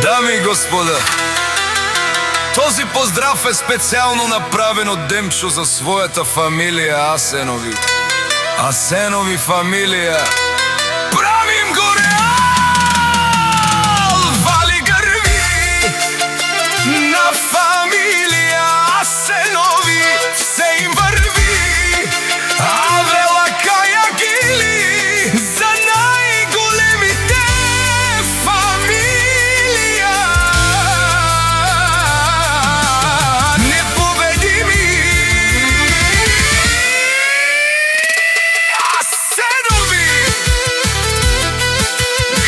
Дами и господа, този поздрав е специално направен од Демчо за својата фамилија Асенови. Асенови фамилија. Правим го реал! Вали грви на фамилија Асенови, се им врви, а вела каја гили за најголемите фамилија. Непобедими Асенови.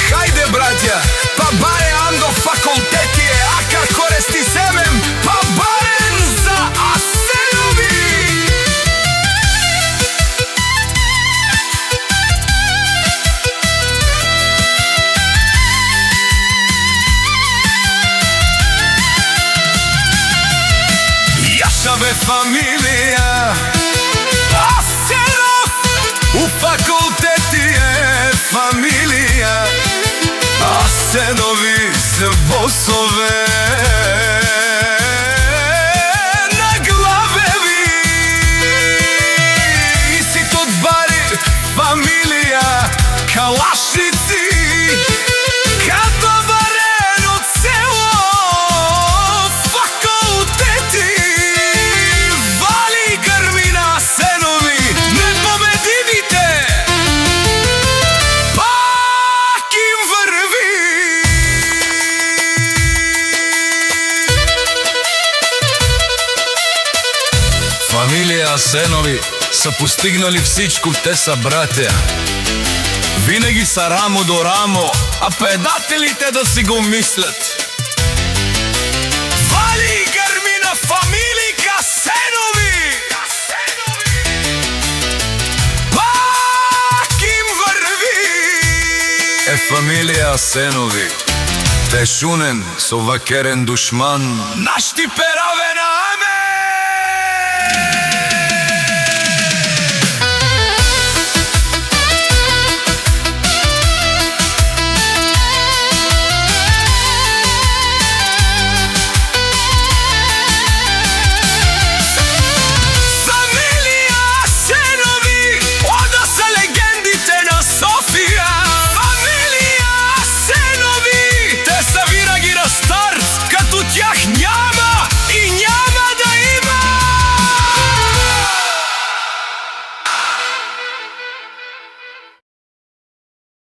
Хајде, браќа, па баре Андо факултети е, ака корести семем, па барен за Асенови. Јашаве фамилија Асенов, у факултети е фамилија Асенови се босове на главеви. И ситот бари фамилија Калашници, като барен од село факултети. Вали грми на Асенови, непобедимите, пак им врви. Фамилија Асенови са постигнали всичко, те са братја. Винаги са рамо до рамо, а предателите да си го мислят. Вали грми на фамилика Асенови, пак им врви. Е фамилија Асенови, тешунен со вакерен душман, нашти пера